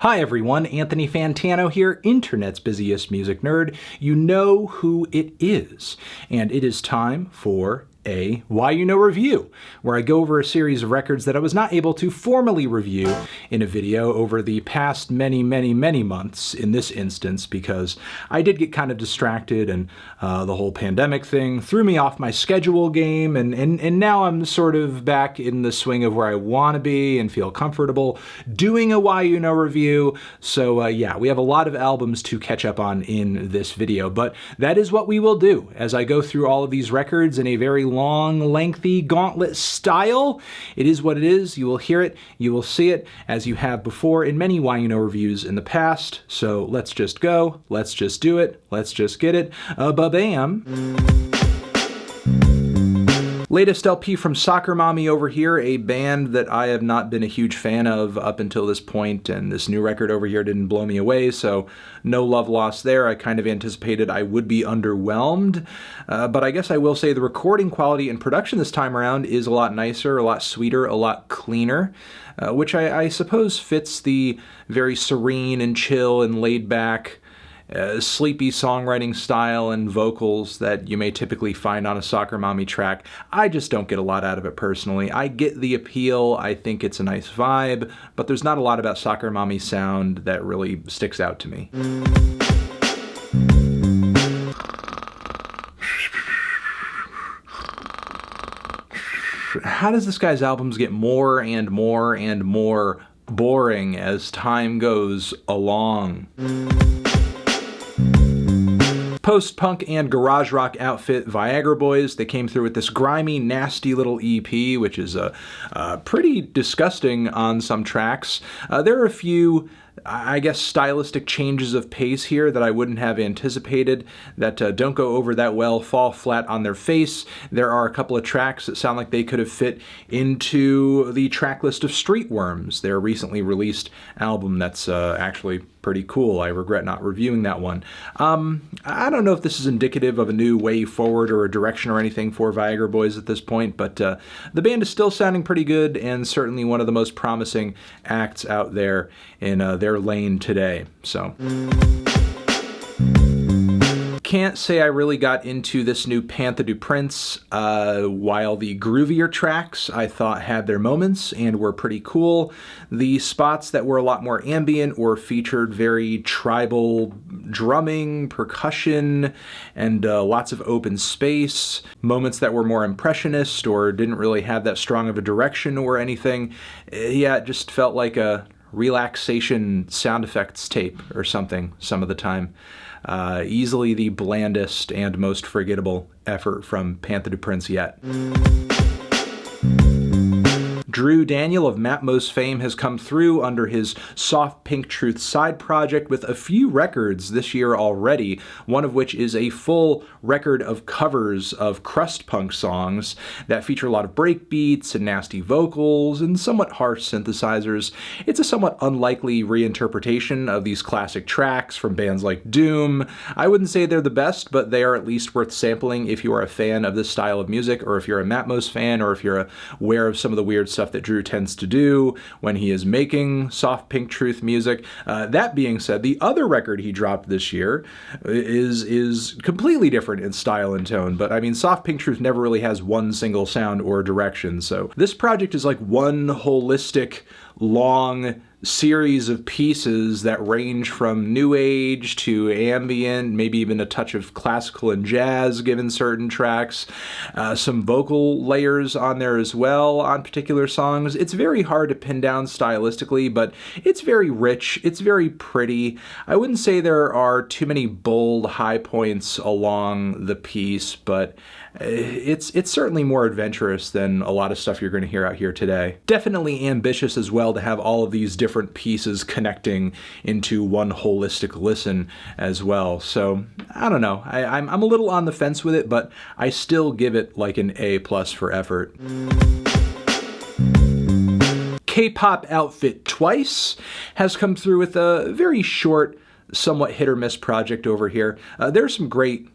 Hi everyone, Anthony Fantano here, internet's busiest music nerd. You know who it is, and it is time for a Why You Know review, where I go over a series of records that I was not able to formally review in a video over the past many months in this instance, because I did get kind of distracted and the whole pandemic thing threw me off my schedule game, and now I'm sort of back in the swing of where I want to be and feel comfortable doing a Why You Know review. So yeah, we have a lot of albums to catch up on in this video, but that is what we will do as I go through all of these records in a very long, lengthy gauntlet style. It is what it is. You will hear it, you will see it, as you have before in many Why You Know reviews in the past. So let's just go, let's just do it, let's just get it. Ba-bam. Latest LP from Soccer Mommy over here, a band that I have not been a huge fan of up until this point, and this new record over here didn't blow me away, so no love lost there. I kind of anticipated I would be underwhelmed, but I guess I will say the recording quality and production this time around is a lot nicer, a lot sweeter, a lot cleaner, which I suppose fits the very serene and chill and laid back sleepy songwriting style and vocals that you may typically find on a Soccer Mommy track. I just don't get a lot out of it personally. I get the appeal, I think it's a nice vibe, but there's not a lot about Soccer Mommy's sound that really sticks out to me. How does this guy's albums get more and more and more boring as time goes along? Post-punk and garage rock outfit Viagra Boys. They came through with this grimy, nasty little EP, which is pretty disgusting on some tracks. There are a few, I guess, stylistic changes of pace here that I wouldn't have anticipated, that don't go over that well, fall flat on their face. There are a couple of tracks that sound like they could have fit into the track list of Streetworms, their recently released album that's actually pretty cool. I regret not reviewing that one. I don't know if this is indicative of a new way forward or a direction or anything for Viagra Boys at this point, but the band is still sounding pretty good and certainly one of the most promising acts out there in their lane today. So can't say I really got into this new Pantha du Prince, while the groovier tracks I thought had their moments and were pretty cool. The spots that were a lot more ambient or featured very tribal drumming, percussion, and lots of open space. Moments that were more impressionist or didn't really have that strong of a direction or anything. Yeah, it just felt like a relaxation sound effects tape or something some of the time. Easily the blandest and most forgettable effort from Pantha du Prince yet. Drew Daniel of Matmos fame has come through under his Soft Pink Truth side project with a few records this year already, one of which is a full record of covers of crust punk songs that feature a lot of breakbeats and nasty vocals and somewhat harsh synthesizers. It's a somewhat unlikely reinterpretation of these classic tracks from bands like Doom. I wouldn't say they're the best, but they are at least worth sampling if you are a fan of this style of music, or if you're a Matmos fan, or if you're aware of some of the weird stuff that Drew tends to do when he is making Soft Pink Truth music. That being said, the other record he dropped this year is completely different in style and tone, but I mean, Soft Pink Truth never really has one single sound or direction, so this project is like one holistic, long series of pieces that range from new age to ambient, maybe even a touch of classical and jazz given certain tracks, some vocal layers on there as well on particular songs. It's very hard to pin down stylistically, but it's very rich, it's very pretty. I wouldn't say there are too many bold high points along the piece, but it's certainly more adventurous than a lot of stuff you're going to hear out here today. Definitely ambitious as well to have all of these different pieces connecting into one holistic listen as well. So I don't know, I'm a little on the fence with it, but I still give it like an A+ for effort. K-pop outfit Twice has come through with a very short, somewhat hit or miss project over here. There's some great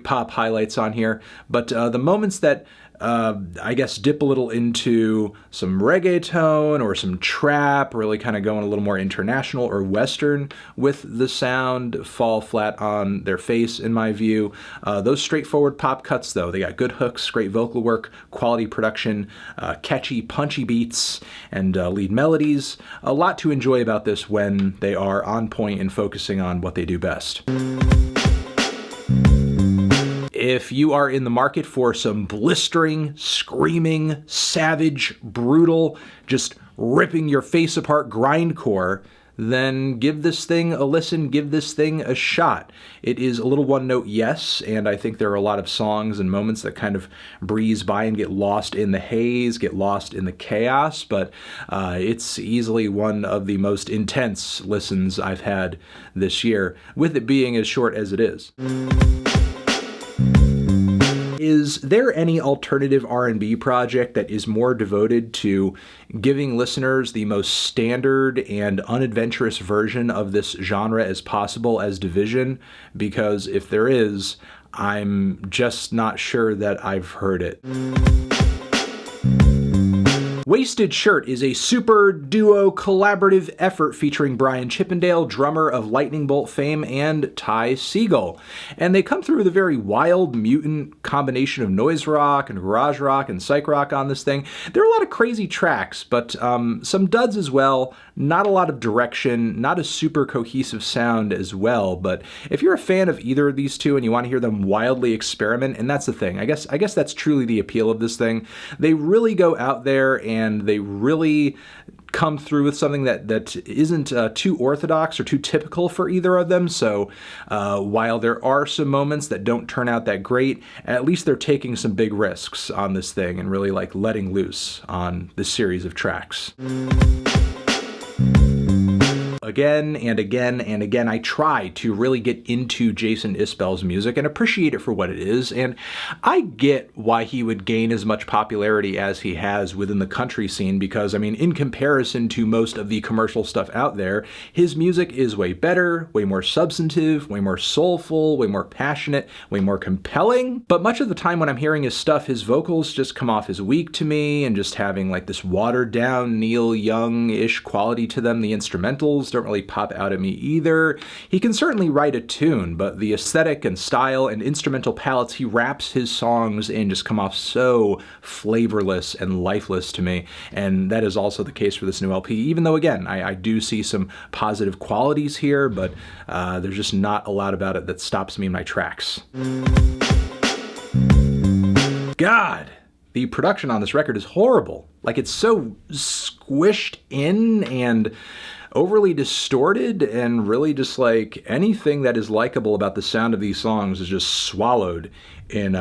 pop highlights on here, but the moments that I guess, dip a little into some reggaeton or some trap, really kind of going a little more international or Western with the sound, fall flat on their face, in my view. Those straightforward pop cuts, though, they got good hooks, great vocal work, quality production, catchy, punchy beats, and lead melodies. A lot to enjoy about this when they are on point and focusing on what they do best. If you are in the market for some blistering, screaming, savage, brutal, just ripping your face apart grindcore, then give this thing a listen, give this thing a shot. It is a little one-note yes, and I think there are a lot of songs and moments that kind of breeze by and get lost in the haze, get lost in the chaos, but it's easily one of the most intense listens I've had this year, with it being as short as it is. Is there any alternative R&B project that is more devoted to giving listeners the most standard and unadventurous version of this genre as possible as Division? Because if there is, I'm just not sure that I've heard it. Wasted Shirt is a super duo collaborative effort featuring Brian Chippendale, drummer of Lightning Bolt fame, and Ty Segall. And they come through with a very wild, mutant combination of noise rock and garage rock and psych rock on this thing. There are a lot of crazy tracks, but some duds as well. Not a lot of direction, not a super cohesive sound as well. But if you're a fan of either of these two and you want to hear them wildly experiment, and that's the thing, I guess that's truly the appeal of this thing. They really go out there and they really come through with something that isn't too orthodox or too typical for either of them. So while there are some moments that don't turn out that great, at least they're taking some big risks on this thing and really like letting loose on this series of tracks. Again and again and again, I try to really get into Jason Isbell's music and appreciate it for what it is, and I get why he would gain as much popularity as he has within the country scene because, I mean, in comparison to most of the commercial stuff out there, his music is way better, way more substantive, way more soulful, way more passionate, way more compelling, but much of the time when I'm hearing his stuff, his vocals just come off as weak to me and just having like this watered down Neil Young-ish quality to them. The instrumentals don't really pop out at me either. He can certainly write a tune, but the aesthetic and style and instrumental palettes he wraps his songs in just come off so flavorless and lifeless to me, and that is also the case for this new LP, even though, again, I do see some positive qualities here, but there's just not a lot about it that stops me in my tracks. God! The production on this record is horrible. Like, it's so squished in and overly distorted, and really just like anything that is likable about the sound of these songs is just swallowed in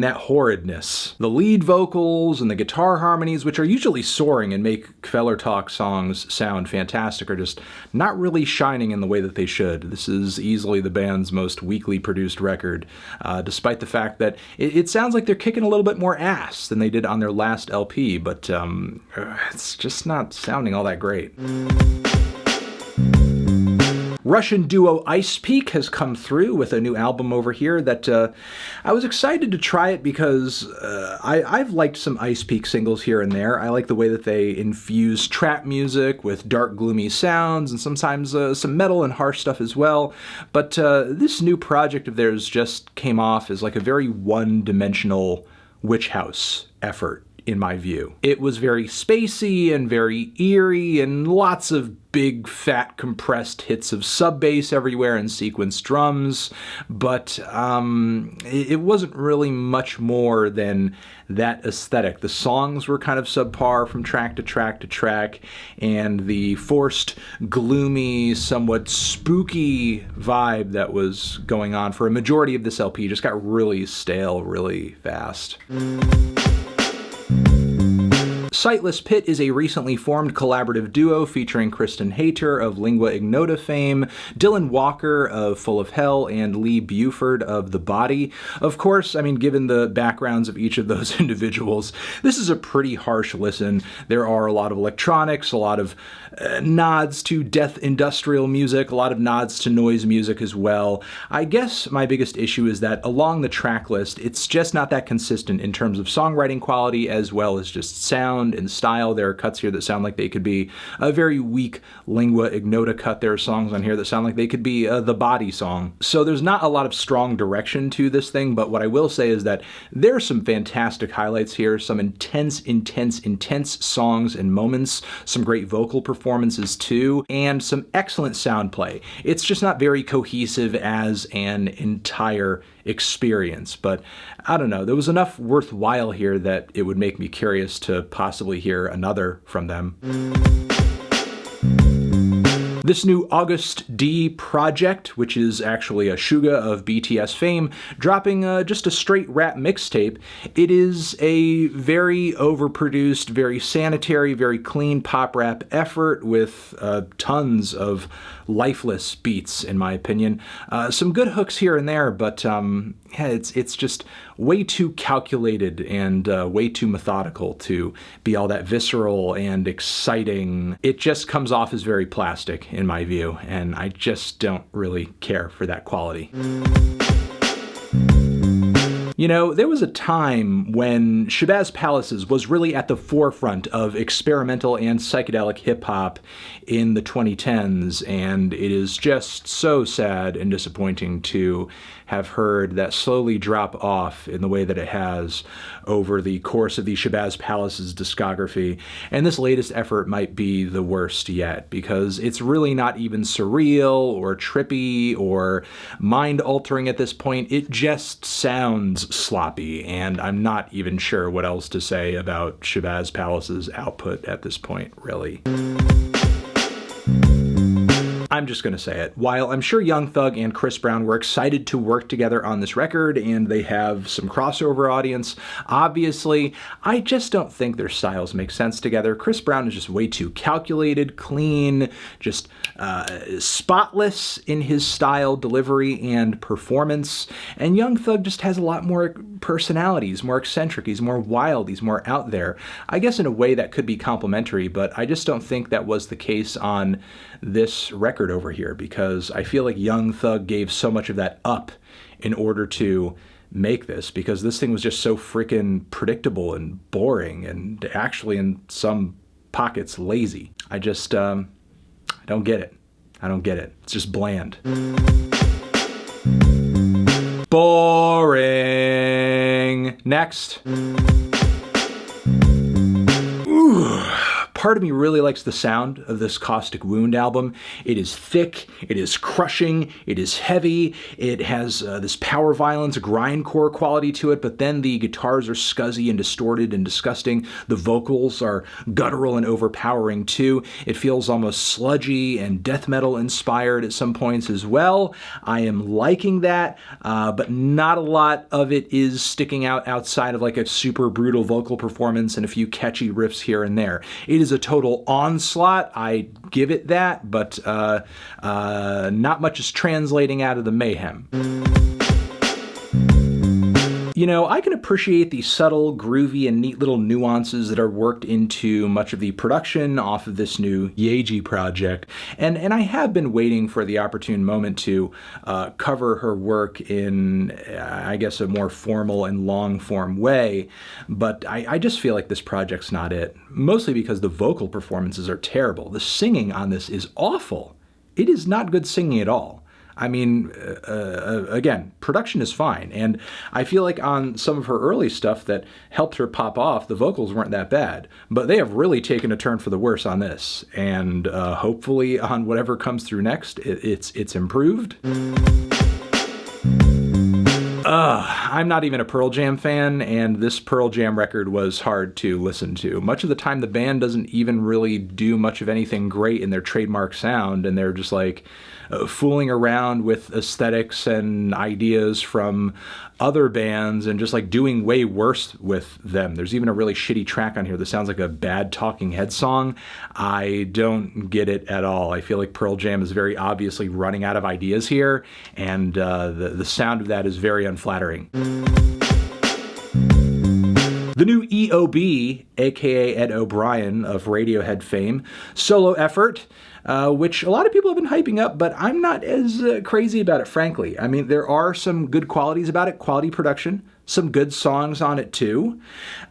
that horridness. The lead vocals and the guitar harmonies, which are usually soaring and make Kvelertak songs sound fantastic, are just not really shining in the way that they should. This is easily the band's most weakly produced record, despite the fact that it sounds like they're kicking a little bit more ass than they did on their last LP, but it's just not sounding all that great. Russian duo Ice Peak has come through with a new album over here that I was excited to try it because I've liked some Ice Peak singles here and there. I like the way that they infuse trap music with dark, gloomy sounds and sometimes some metal and harsh stuff as well. But this new project of theirs just came off as like a very one-dimensional witch house effort, in my view. It was very spacey and very eerie and lots of big, fat, compressed hits of sub bass everywhere and sequenced drums, but it wasn't really much more than that aesthetic. The songs were kind of subpar from track to track to track, and the forced, gloomy, somewhat spooky vibe that was going on for a majority of this LP just got really stale really fast. Sightless Pit is a recently formed collaborative duo featuring Kristen Hayter of Lingua Ignota fame, Dylan Walker of Full of Hell, and Lee Buford of The Body. Of course, I mean, given the backgrounds of each of those individuals, this is a pretty harsh listen. There are a lot of electronics, a lot of nods to death industrial music, a lot of nods to noise music as well. I guess my biggest issue is that along the track list, it's just not that consistent in terms of songwriting quality as well as just sound and style. There are cuts here that sound like they could be a very weak Lingua Ignota cut. There are songs on here that sound like they could be The Body song. So there's not a lot of strong direction to this thing, but what I will say is that there are some fantastic highlights here, some intense songs and moments, some great vocal performances too, and some excellent sound play. It's just not very cohesive as an entire experience, but I don't know, there was enough worthwhile here that it would make me curious to possibly hear another from them. This new Agust D project, which is actually a Suga of BTS fame, dropping just a straight rap mixtape. It is a very overproduced, very sanitary, very clean pop rap effort with tons of lifeless beats, in my opinion. Some good hooks here and there, but yeah, it's just way too calculated and way too methodical to be all that visceral and exciting. It just comes off as very plastic, in my view, and I just don't really care for that quality. You know, there was a time when Shabazz Palaces was really at the forefront of experimental and psychedelic hip-hop in the 2010s, and it is just so sad and disappointing to have heard that slowly drop off in the way that it has over the course of the Shabazz Palaces discography. And this latest effort might be the worst yet, because it's really not even surreal or trippy or mind-altering at this point. It just sounds sloppy, and I'm not even sure what else to say about Shabazz Palace's output at this point, really. I'm just going to say it. While I'm sure Young Thug and Chris Brown were excited to work together on this record, and they have some crossover audience, obviously, I just don't think their styles make sense together. Chris Brown is just way too calculated, clean, just spotless in his style, delivery, and performance. And Young Thug just has a lot more personality. He's more eccentric, he's more wild, he's more out there. I guess in a way that could be complimentary, but I just don't think that was the case on this record over here, because I feel like Young Thug gave so much of that up in order to make this, because this thing was just so freaking predictable and boring and actually in some pockets lazy. I just I don't get it. I don't get it. It's just bland. Boring. Next. Ooh. Part of me really likes the sound of this Caustic Wound album. It is thick, it is crushing, it is heavy, it has this power violence, grindcore quality to it, but then the guitars are scuzzy and distorted and disgusting. The vocals are guttural and overpowering too. It feels almost sludgy and death metal inspired at some points as well. I am liking that, but not a lot of it is sticking out outside of like a super brutal vocal performance and a few catchy riffs here and there. It is a total onslaught, I give it that, but not much is translating out of the mayhem. You know, I can appreciate the subtle, groovy, and neat little nuances that are worked into much of the production off of this new Yaeji project, and I have been waiting for the opportune moment to cover her work in, I guess, a more formal and long-form way, but I just feel like this project's not it, mostly because the vocal performances are terrible. The singing on this is awful. It is not good singing at all. I mean, again, production is fine, and I feel like on some of her early stuff that helped her pop off, the vocals weren't that bad, but they have really taken a turn for the worse on this, and hopefully on whatever comes through next, it's improved. I'm not even a Pearl Jam fan, and this Pearl Jam record was hard to listen to. Much of the time, the band doesn't even really do much of anything great in their trademark sound, and they're just like fooling around with aesthetics and ideas from other bands and just like doing way worse with them. There's even a really shitty track on here that sounds like a bad Talking Heads song. I don't get it at all. I feel like Pearl Jam is very obviously running out of ideas here, and the sound of that is very unflattering. The new EOB, aka Ed O'Brien of Radiohead fame, solo effort, which a lot of people have been hyping up, but I'm not as crazy about it, frankly. I mean, there are some good qualities about it, quality production, some good songs on it too.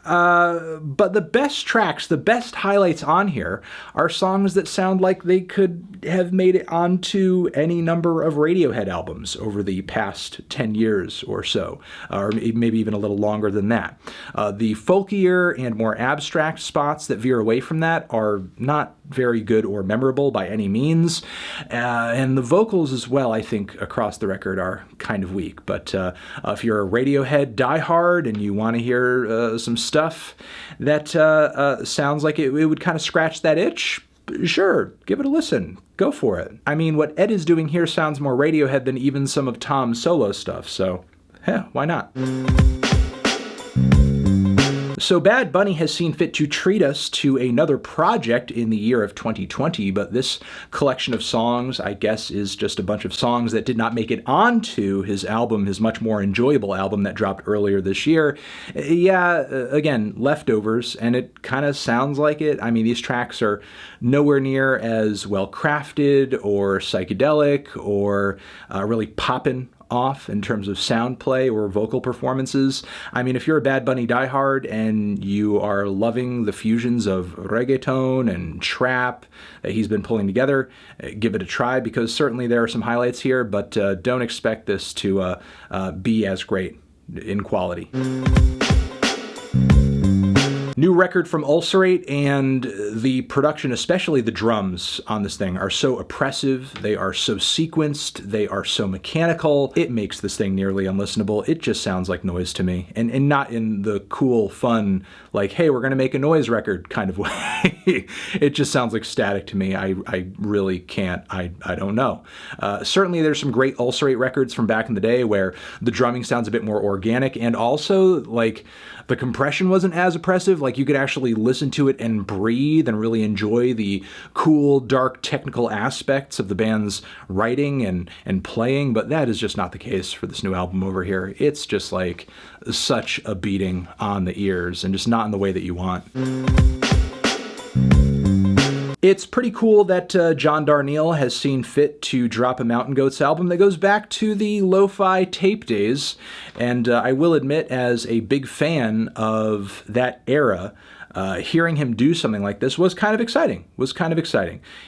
But the best tracks, the best highlights on here are songs that sound like they could have made it onto any number of Radiohead albums over the past 10 years or so, or maybe even a little longer than that. The folkier and more abstract spots that veer away from that are not very good or memorable by any means. And the vocals as well, I think, across the record are kind of weak. But if you're a Radiohead diehard and you want to hear some stuff that sounds like it would kind of scratch that itch, sure, give it a listen. Go for it. I mean, what Ed is doing here sounds more Radiohead than even some of Tom's solo stuff, so why not? So Bad Bunny has seen fit to treat us to another project in the year of 2020, but this collection of songs, I guess, is just a bunch of songs that did not make it onto his album, his much more enjoyable album that dropped earlier this year. Yeah, again, leftovers, and it kind of sounds like it. I mean, these tracks are nowhere near as well crafted or psychedelic or really poppin' off in terms of sound play or vocal performances. I mean, if you're a Bad Bunny diehard and you are loving the fusions of reggaeton and trap that he's been pulling together, give it a try, because certainly there are some highlights here, but don't expect this to be as great in quality. New record from ULCERATE, and the production, especially the drums on this thing, are so oppressive, they are so sequenced, they are so mechanical, it makes this thing nearly unlistenable. It just sounds like noise to me, and not in the cool, fun, like, hey, we're gonna make a noise record kind of way. It just sounds like static to me. I really can't, I don't know. Certainly there's some great ULCERATE records from back in the day where the drumming sounds a bit more organic, and also, like, the compression wasn't as oppressive. Like, you could actually listen to it and breathe and really enjoy the cool, dark, technical aspects of the band's writing and playing, but that is just not the case for this new album over here. It's just like such a beating on the ears, and just not in the way that you want. It's pretty cool that John Darnielle has seen fit to drop a Mountain Goats album that goes back to the lo-fi tape days, and I will admit, as a big fan of that era, hearing him do something like this was kind of exciting.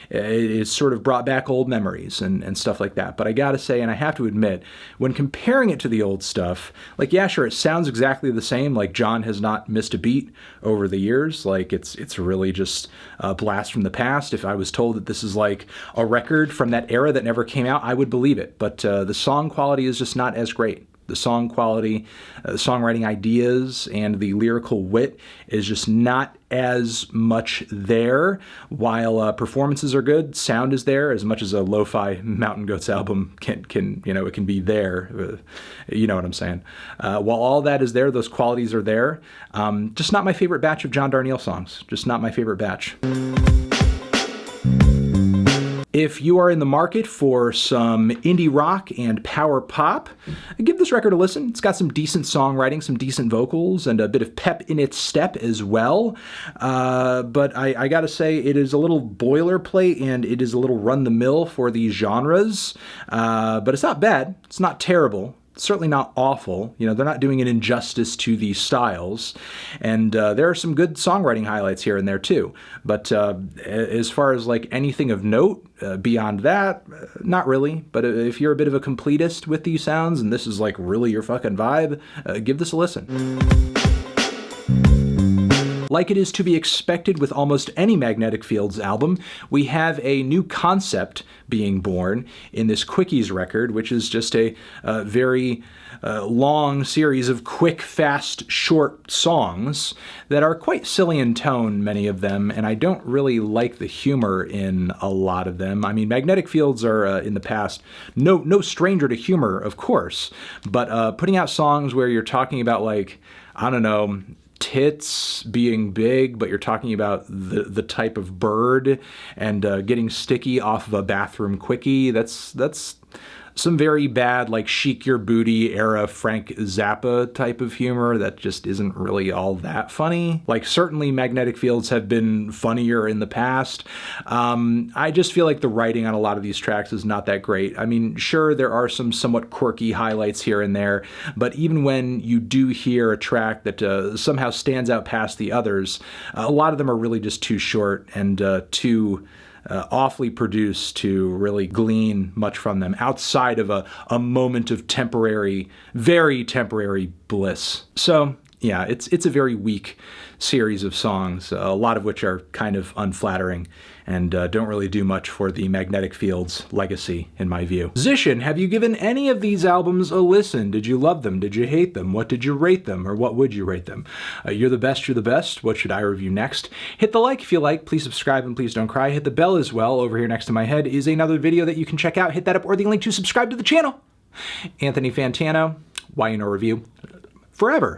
It sort of brought back old memories and stuff like that. But I gotta say, and I have to admit, when comparing it to the old stuff, like, yeah, sure, it sounds exactly the same. Like, John has not missed a beat over the years. Like, it's really just a blast from the past. If I was told that this is like a record from that era that never came out, I would believe it. But the song quality is just not as great. The song quality, songwriting ideas, and the lyrical wit is just not as much there. While performances are good, sound is there as much as a lo-fi Mountain Goats album can you know, it can be there. You know what I'm saying? While all that is there, those qualities are there. Just not my favorite batch of John Darnielle songs. Just not my favorite batch. If you are in the market for some indie rock and power pop, give this record a listen. It's got some decent songwriting, some decent vocals, and a bit of pep in its step as well. But I gotta say, it is a little boilerplate, and it is a little run-the-mill for these genres. But it's not bad. It's not terrible. Certainly not awful. You know, they're not doing an injustice to these styles. And there are some good songwriting highlights here and there too. But as far as like anything of note beyond that, not really. But if you're a bit of a completist with these sounds and this is like really your fucking vibe, give this a listen. Like it is to be expected with almost any Magnetic Fields album, we have a new concept being born in this Quickies record, which is just a very long series of quick, fast, short songs that are quite silly in tone, many of them, and I don't really like the humor in a lot of them. I mean, Magnetic Fields are, in the past, no stranger to humor, of course, but putting out songs where you're talking about, like, I don't know, tits being big, but you're talking about the type of bird and getting sticky off of a bathroom quickie, that's some very bad, like, Chic Your Booty era Frank Zappa type of humor that just isn't really all that funny. Like, certainly Magnetic Fields have been funnier in the past. I just feel like the writing on a lot of these tracks is not that great. I mean, sure, there are some somewhat quirky highlights here and there, but even when you do hear a track that somehow stands out past the others, a lot of them are really just too short and too awfully produced to really glean much from them outside of a moment of temporary, very temporary bliss. So yeah, it's a very weak series of songs, a lot of which are kind of unflattering and don't really do much for the Magnetic Fields legacy, in my view. Zishin, have you given any of these albums a listen? Did you love them? Did you hate them? What did you rate them? Or what would you rate them? You're the best, you're the best. What should I review next? Hit the like if you like. Please subscribe and please don't cry. Hit the bell as well. Over here next to my head is another video that you can check out. Hit that up or the link to subscribe to the channel. Anthony Fantano, YUNOREVIEW, forever.